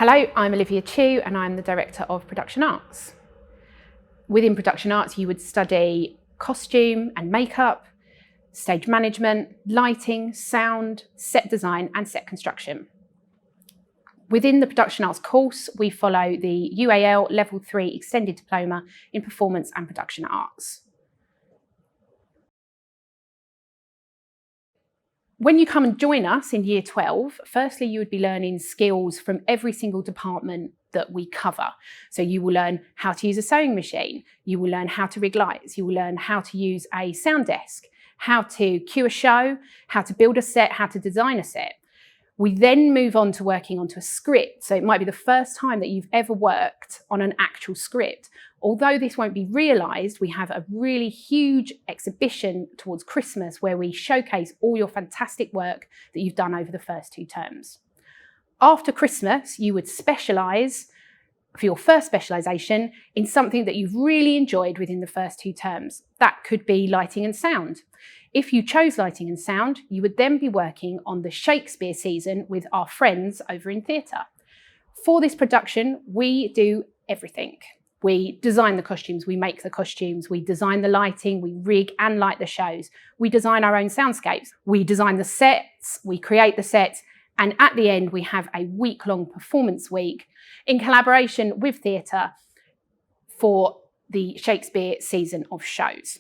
Hello, I'm Olivia Chu and I'm the Director of Production Arts. Within Production Arts, you would study costume and makeup, stage management, lighting, sound, set design and set construction. Within the Production Arts course, we follow the UAL Level 3 Extended Diploma in Performance and Production Arts. When you come and join us in Year 12, firstly, you would be learning skills from every single department that we cover. So you will learn how to use a sewing machine, you will learn how to rig lights, you will learn how to use a sound desk, how to cue a show, how to build a set, how to design a set. We then move on to working onto a script. So it might be the first time that you've ever worked on an actual script. Although this won't be realised, we have a really huge exhibition towards Christmas where we showcase all your fantastic work that you've done over the first 2 terms. After Christmas, you would specialise for your first specialisation in something that you've really enjoyed within the first 2 terms. That could be lighting and sound. If you chose lighting and sound, you would then be working on the Shakespeare season with our friends over in theatre. For this production, we do everything. We design the costumes, we make the costumes, we design the lighting, we rig and light the shows. We design our own soundscapes. We design the sets, we create the sets, and at the end we have a week-long performance week in collaboration with theatre for the Shakespeare season of shows.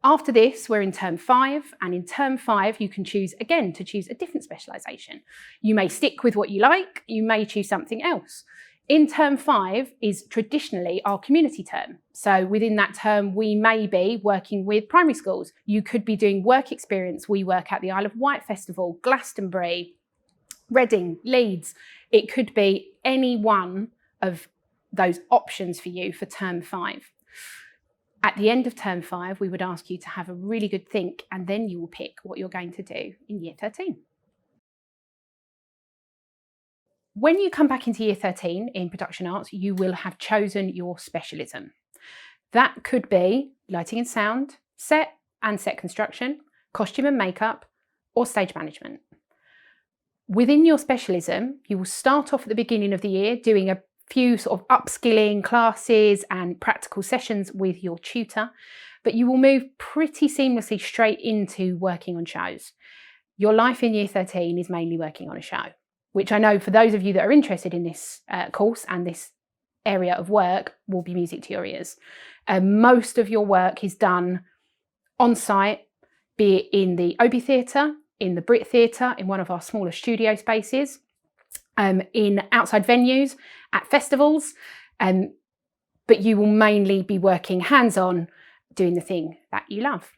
After this, we're in term 5, and in term 5, you can choose again to choose a different specialisation. You may stick with what you like, you may choose something else. In term 5 is traditionally our community term. So within that term, we may be working with primary schools. You could be doing work experience. We work at the Isle of Wight Festival, Glastonbury, Reading, Leeds. It could be any one of those options for you for term 5. At the end of term 5, we would ask you to have a really good think, and then you will pick what you're going to do in year 13. When you come back into year 13 in Production Arts, you will have chosen your specialism. That could be lighting and sound, set and set construction, costume and makeup, or stage management. Within your specialism, you will start off at the beginning of the year doing a few sort of upskilling classes and practical sessions with your tutor, but you will move pretty seamlessly straight into working on shows. Your life in year 13 is mainly working on a show, which I know for those of you that are interested in this course and this area of work will be music to your ears. Most of your work is done on site, be it in the Obi Theatre, in the Brit Theatre, in one of our smaller studio spaces, in outside venues, at festivals, but you will mainly be working hands-on, doing the thing that you love.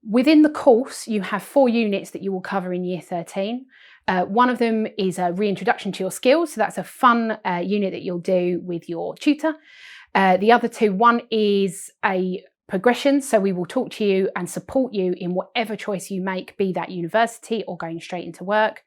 Within the course, you have 4 units that you will cover in year 13. One of them is a reintroduction to your skills, so that's a fun unit that you'll do with your tutor. The other 2, one is a progression, so we will talk to you and support you in whatever choice you make, be that university or going straight into work.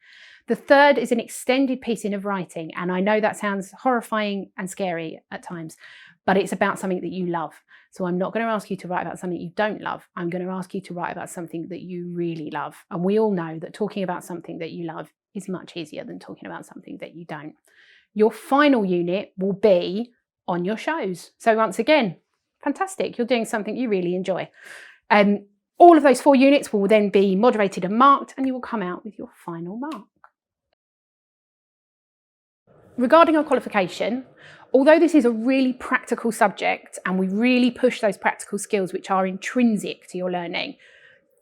The third is an extended piece of writing, and I know that sounds horrifying and scary at times, but it's about something that you love. So I'm not going to ask you to write about something you don't love. I'm going to ask you to write about something that you really love. And we all know that talking about something that you love is much easier than talking about something that you don't. Your final unit will be on your shows. So once again, fantastic, you're doing something you really enjoy. All of those 4 units will then be moderated and marked, and you will come out with your final mark. Regarding our qualification, although this is a really practical subject and we really push those practical skills which are intrinsic to your learning,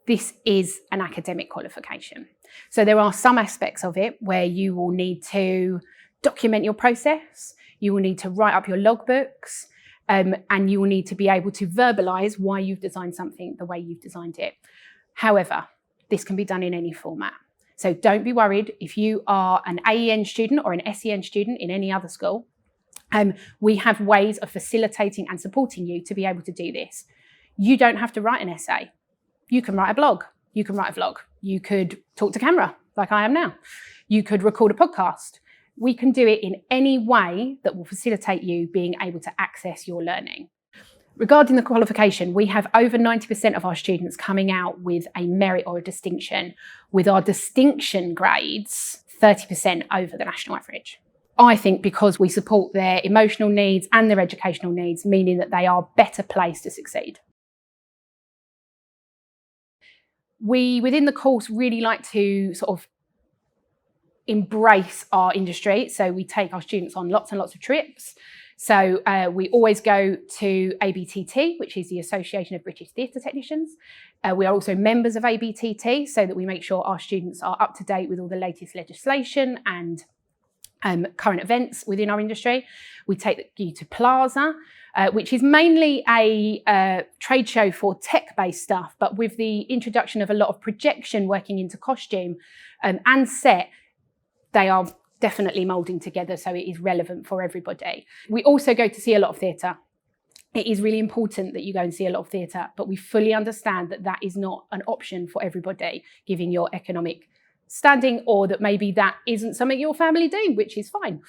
this is an academic qualification. So there are some aspects of it where you will need to document your process, you will need to write up your logbooks, and you will need to be able to verbalise why you've designed something the way you've designed it. However, this can be done in any format. So don't be worried if you are an AEN student or an SEN student in any other school. We have ways of facilitating and supporting you to be able to do this. You don't have to write an essay. You can write a blog. You can write a vlog. You could talk to camera like I am now. You could record a podcast. We can do it in any way that will facilitate you being able to access your learning. Regarding the qualification, we have over 90% of our students coming out with a merit or a distinction, with our distinction grades 30% over the national average. I think because we support their emotional needs and their educational needs, meaning that they are better placed to succeed. We, within the course, really like to sort of embrace our industry. So we take our students on lots and lots of trips. So we always go to ABTT, which is the Association of British Theatre Technicians. We are also members of ABTT, so that we make sure our students are up to date with all the latest legislation and current events within our industry. We take you to Plaza, which is mainly a trade show for tech-based stuff, but with the introduction of a lot of projection working into costume and set, they are definitely moulding together, so it is relevant for everybody. We also go to see a lot of theatre. It is really important that you go and see a lot of theatre, but we fully understand that that is not an option for everybody, given your economic standing, or that maybe that isn't something your family do, which is fine.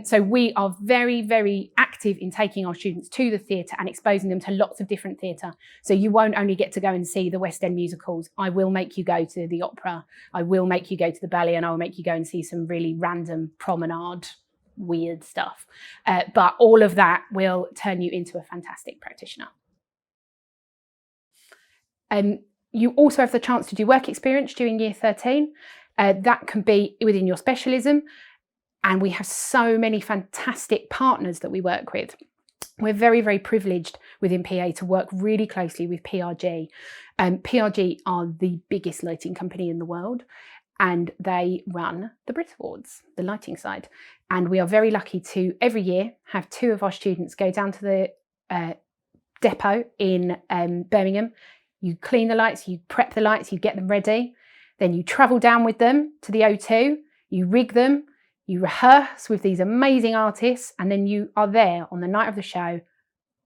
So we are very, very active in taking our students to the theatre and exposing them to lots of different theatre. So you won't only get to go and see the West End musicals. I will make you go to the opera. I will make you go to the ballet, and I will make you go and see some really random promenade weird stuff. But all of that will turn you into a fantastic practitioner. You also have the chance to do work experience during year 13. That can be within your specialism. And we have so many fantastic partners that we work with. We're very, very privileged within PA to work really closely with PRG. PRG are the biggest lighting company in the world, and they run the Brit Awards, the lighting side. And we are very lucky to, every year, have 2 of our students go down to the depot in Birmingham. You clean the lights, you prep the lights, you get them ready. Then you travel down with them to the O2, you rig them, you rehearse with these amazing artists, and then you are there on the night of the show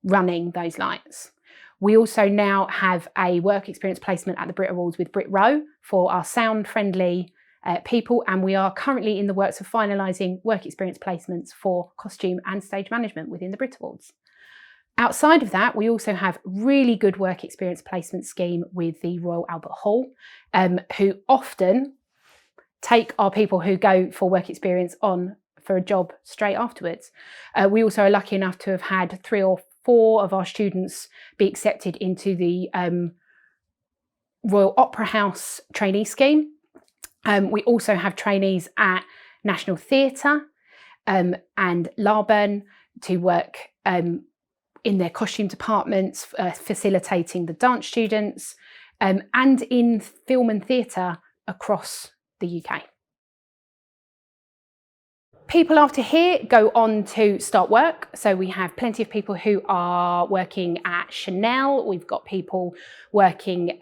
running those lights. We also now have a work experience placement at the Brit Awards with Brit Row for our sound-friendly people, and we are currently in the works of finalising work experience placements for costume and stage management within the Brit Awards. Outside of that, we also have really good work experience placement scheme with the Royal Albert Hall, who often take our people who go for work experience on for a job straight afterwards. We also are lucky enough to have had 3 or 4 of our students be accepted into the Royal Opera House trainee scheme. We also have trainees at National Theatre and Larburn to work in their costume departments, facilitating the dance students, and in film and theatre across the UK. People after here go on to start work. So we have plenty of people who are working at Chanel. We've got people working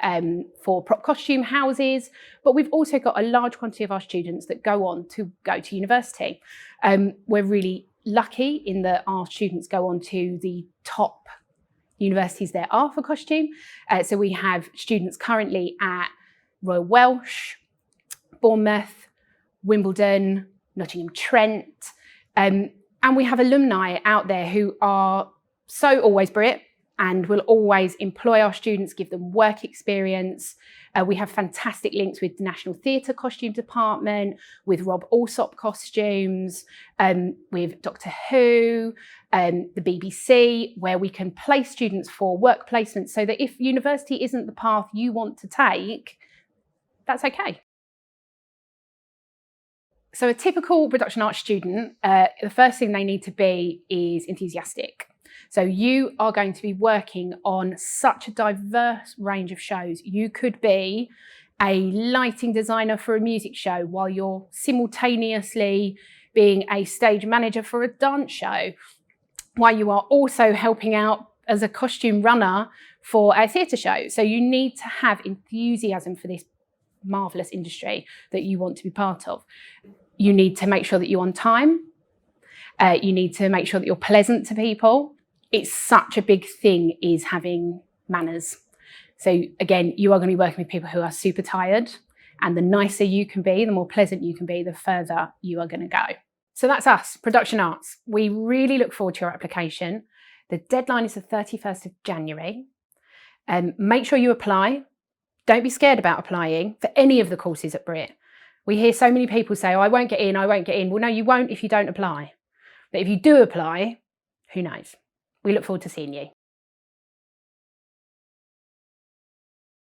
for prop costume houses, but we've also got a large quantity of our students that go on to go to university. We're really lucky in that our students go on to the top universities there are for costume. So we have students currently at Royal Welsh, Bournemouth, Wimbledon, Nottingham Trent, and we have alumni out there who are so always Brit and will always employ our students, give them work experience. We have fantastic links with the National Theatre Costume Department, with Rob Alsop Costumes, with Doctor Who, the BBC, where we can place students for work placements so that if university isn't the path you want to take, that's okay. So a typical production art student, the first thing they need to be is enthusiastic. So you are going to be working on such a diverse range of shows. You could be a lighting designer for a music show while you're simultaneously being a stage manager for a dance show, while you are also helping out as a costume runner for a theatre show. So you need to have enthusiasm for this marvellous industry that you want to be part of. You need to make sure that you're on time. You need to make sure that you're pleasant to people. It's such a big thing is having manners. So again, you are going to be working with people who are super tired, and the nicer you can be, the more pleasant you can be, the further you are going to go. So that's us, Production Arts. We really look forward to your application. The deadline is the 31st of January. Make sure you apply. Don't be scared about applying for any of the courses at Brit. We hear so many people say, oh, I won't get in, I won't get in. Well, no, you won't if you don't apply. But if you do apply, who knows? We look forward to seeing you.